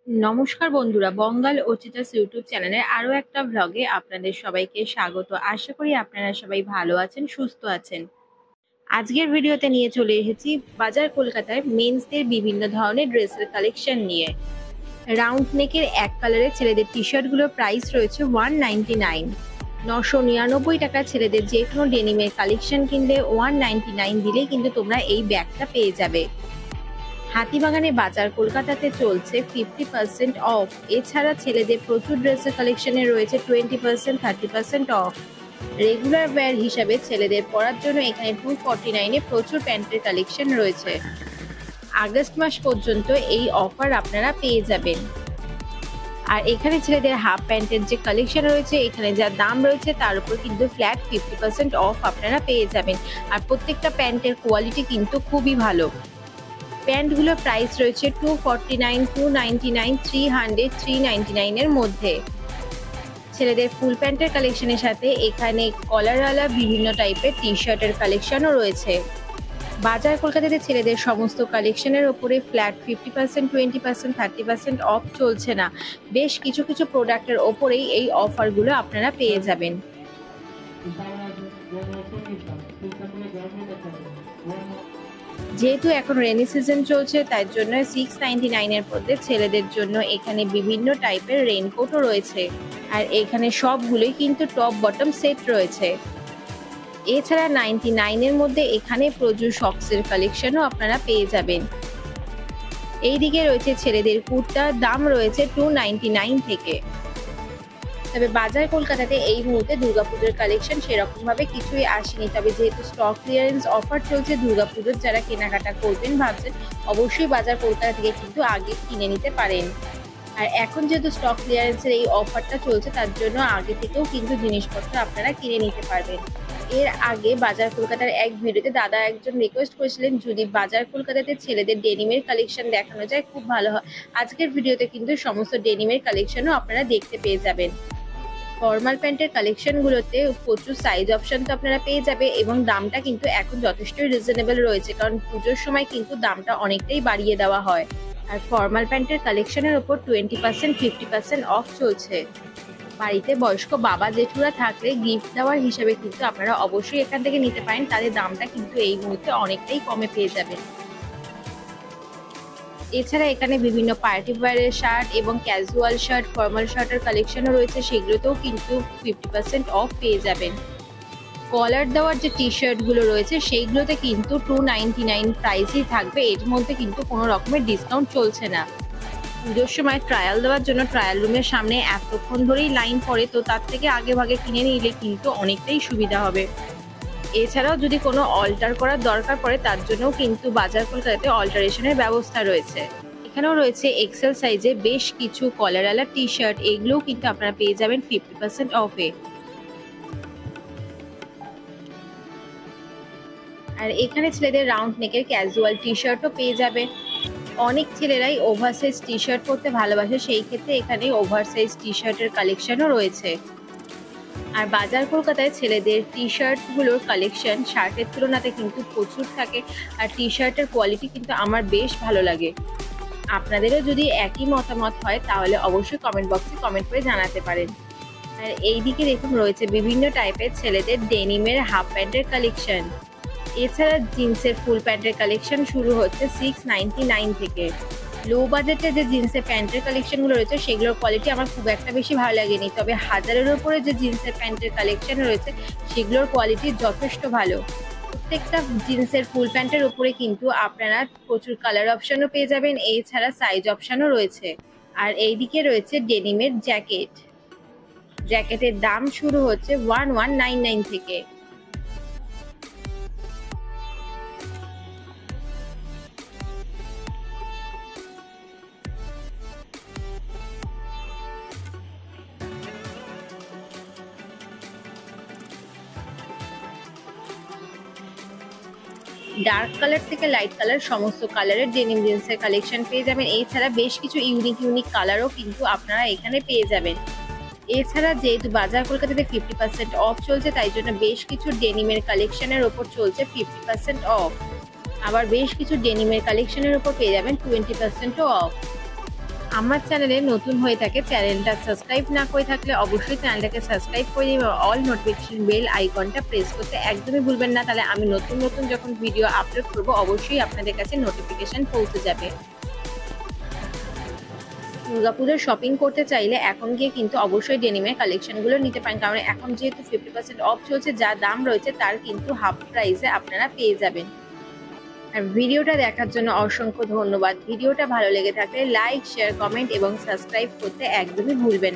নমস্কার বন্ধুরা, বঙ্গাল অর্চিতাস ইউটিউব চ্যানেলের আরও একটা ভ্লগে আপনাদের সবাইকে স্বাগত। আশা করি আপনারা সবাই ভালো আছেন, সুস্থ আছেন। আজকের ভিডিওতে নিয়ে চলে এসেছি বাজার কলকাতার মেন্সদের বিভিন্ন ধরনের ড্রেসের কালেকশন নিয়ে। রাউন্ড নেকের এক কালারের ছেলেদের টি শার্টগুলোর প্রাইস রয়েছে 199। 999 টাকা ছেলেদের যে কোনো ডেনিমের কালেকশন কিনলে 199 দিলেই কিন্তু তোমরা এই ব্যাগটা পেয়ে যাবে। হাতিবাগানে বাজার কলকাতাতে চলছে 50% অফ। এছাড়া ছেলেদের প্রচুর ড্রেসের কালেকশনে রয়েছে 20%, 30% অফ। রেগুলার ওয়্যার হিসাবে ছেলেদের পরার জন্য এখানে 249-এ প্রচুর প্যান্টের কালেকশন রয়েছে। আগস্ট মাস পর্যন্ত এই অফার আপনারা পেয়ে যাবেন। আর এখানে ছেলেদের হাফ প্যান্টের যে কালেকশন রয়েছে, এখানে যা দাম রয়েছে তার উপর কিন্তু ফ্ল্যাট 50% অফ আপনারা পেয়ে যাবেন। আর প্রত্যেকটা প্যান্টের কোয়ালিটি কিন্তু খুবই ভালো। প্যান্টগুলোর প্রাইস রয়েছে 249, 299, 300, 399 এর মধ্যে। ছেলেদের ফুল প্যান্টের কালেকশনের সাথে এখানে কলারওয়ালা বিভিন্ন টাইপের টি শার্টের কালেকশনও রয়েছে। বাজার কলকাতাতে ছেলেদের সমস্ত কালেকশনের ওপরে ফ্ল্যাট 50%, 20%, 30% অফ চলছে না। বেশ কিছু কিছু প্রোডাক্টের ওপরেই এই অফারগুলো আপনারা পেয়ে যাবেন। যেহেতু এখন রেনি সিজন চলছে, তাই জন্য 699-এর মধ্যে ছেলেদের জন্য এখানে বিভিন্ন টাইপের রেইনকোটও রয়েছে। আর এখানে সবগুলোই কিন্তু টপ বটম সেট রয়েছে। এছাড়া 99-এর মধ্যে এখানে প্রচুর শক্সের কালেকশনও আপনারা পেয়ে যাবেন। এইদিকে রয়েছে ছেলেদের কুর্তার দাম রয়েছে 299 থেকে। তবে বাজার কলকাতাতে এই মুহূর্তে দুর্গাপুজোর কালেকশন সেরকম ভাবে কিছুই আসেনি। তবে যেহেতু স্টক ক্লিয়ারেন্স অফার চলছে দুর্গাপুজোর, যারা কেনাকাটা করবেন ভাবছেন অবশ্যই বাজার কলকাতা থেকে কিন্তু আগে কিনে নিতে পারেন। আর এখন যেহেতু স্টক ক্লিয়ারেন্সের এই অফারটা চলছে, তার জন্য আগে থেকেও কিন্তু জিনিসপত্র আপনারা কিনে নিতে পারবেন। এর আগে বাজার কলকাতার এক ভিডিওতে দাদা একজন রিকোয়েস্ট করেছিলেন যদি বাজার কলকাতাতে ছেলেদের ডেনিমের কালেকশন দেখানো যায় খুব ভালো হয়। আজকের ভিডিওতে কিন্তু সমস্ত ডেনিমের কালেকশনও আপনারা দেখতে পেয়ে যাবেন। ফর্মাল প্যান্টের কালেকশনগুলোতে প্রচুর সাইজ অপশন তো আপনারা পেয়ে যাবে এবং দামটা কিন্তু এখন যথেষ্টই রিজনেবল রয়েছে, কারণ পুজোর সময় কিন্তু দামটা অনেকটাই বাড়িয়ে দেওয়া হয়। আর ফর্মাল প্যান্টের কালেকশনের ওপর 20%, 50% অফ চলছে। বাড়িতে বয়স্ক বাবা জেঠুরা থাকলে গিফট দেওয়ার হিসেবে কিন্তু আপনারা অবশ্যই এখান থেকে নিতে পারেন, তাদের দামটা কিন্তু এই মুহূর্তে অনেকটাই কমে পেয়ে যাবেন। এছাড়া এখানে বিভিন্ন পার্টি ওয়্যারের শার্ট এবং ক্যাজুয়াল শার্ট, ফর্মাল শার্টের কালেকশনও রয়েছে, সেগুলোতেও কিন্তু 50% অফ পেয়ে যাবেন। কলার দেওয়ার যে টি শার্টগুলো রয়েছে সেইগুলোতে কিন্তু 299 প্রাইসই থাকবে, এর মধ্যে কিন্তু কোনো রকমের ডিসকাউন্ট চলছে না। পুজোর সময় ট্রায়াল দেওয়ার জন্য ট্রায়াল রুমের সামনে এতক্ষণ ধরেই লাইন পড়ে, তো তার থেকে আগে ভাগে কিনে নিলে কিন্তু অনেকটাই সুবিধা হবে। এছাড়াও যদি কোনো অল্টার করার দরকার পড়ে তার জন্যও কিন্তু বাজার কলকাতাতে অল্টারেশনের ব্যবস্থা রয়েছে। এখানেও রয়েছে এক্সেল সাইজে বেশ কিছু কলারওয়ালা টি শার্ট, এগুলোও কিন্তু আপনারা পেয়ে যাবেন 50% অফে। আর এখানে ছেলেদের রাউন্ড নেকের ক্যাজুয়াল টি শার্টও পেয়ে যাবেন। অনেক ছেলেরাই ওভারসাইজ টি শার্ট পরতে ভালোবাসে, সেই ক্ষেত্রে এখানে ওভারসাইজ টি শার্টের কালেকশনও রয়েছে। আর বাজার কলকাতায় ছেলেদের টি শার্টগুলোর কালেকশন শার্টের তুলনাতে কিন্তু প্রচুর থাকে, আর টি শার্টের কোয়ালিটি কিন্তু আমার বেশ ভালো লাগে। আপনাদেরও যদি একই মতামত হয় তাহলে অবশ্যই কমেন্ট বক্সে কমেন্ট করে জানাতে পারেন। আর এইদিকে দেখুন রয়েছে বিভিন্ন টাইপের ছেলেদের ডেনিমের হাফ প্যান্টের কালেকশন। এছাড়া জিন্সের ফুল প্যান্টের কালেকশন শুরু হচ্ছে 699 থেকে। লো বাজেটে যে জিন্সের প্যান্টের কালেকশনগুলো রয়েছে সেগুলোর কোয়ালিটি আমার খুব একটা বেশি ভালো লাগেনি, তবে 1000-এর উপরে যে জিন্সের প্যান্টের কালেকশন রয়েছে সেগুলোর কোয়ালিটি যথেষ্ট ভালো। প্রত্যেকটা জিন্সের ফুল প্যান্টের উপরে কিন্তু আপনারা প্রচুর কালার অপশনও পেয়ে যাবেন, এছাড়া সাইজ অপশনও রয়েছে। আর এইদিকে রয়েছে ডেনিমের জ্যাকেট। জ্যাকেটের দাম শুরু হচ্ছে 1199 থেকে। ডার্ক কালার থেকে লাইট কালার সমস্ত কালারের ডেনিম জিন্সের কালেকশন পেয়ে যাবেন। এছাড়া বেশ কিছু ইউনিক কালারও কিন্তু আপনারা এখানে পেয়ে যাবেন। এছাড়া যেহেতু বাজার কলকাতাতে 50% অফ চলছে, তাই জন্য বেশ কিছু ডেনিমের কালেকশনের ওপর চলছে 50% অফ। আবার বেশ কিছু ডেনিমের কালেকশনের ওপর পেয়ে যাবেন 20%ও অফ। আমার চ্যানেলে নতুন হয়ে থাকে, চ্যানেলটা সাবস্ক্রাইব না করে থাকলে অবশ্যই চ্যানেলটাকে সাবস্ক্রাইব করে দিন, অল নোটিফিকেশন বেল আইকনটা প্রেস করতে একদমই ভুলবেন না। তাহলে আমি নতুন নতুন যখন ভিডিও আপলোড করব অবশ্যই আপনাদের কাছে নোটিফিকেশন পৌঁছে যাবে। দুর্গাপুজোর শপিং করতে চাইলে এখন গিয়ে কিন্তু অবশ্যই ডেনিমের কালেকশনগুলো নিতে পারেন, কারণ এখন যেহেতু 50% অফ চলছে, যা দাম রয়েছে তার কিন্তু হাফ প্রাইসে আপনারা পেয়ে যাবেন। আর ভিডিওটা দেখার জন্য অসংখ্য ধন্যবাদ। ভিডিওটা ভালো লেগে থাকলে লাইক, শেয়ার, কমেন্ট এবং সাবস্ক্রাইব করতে একদমই ভুলবেন না।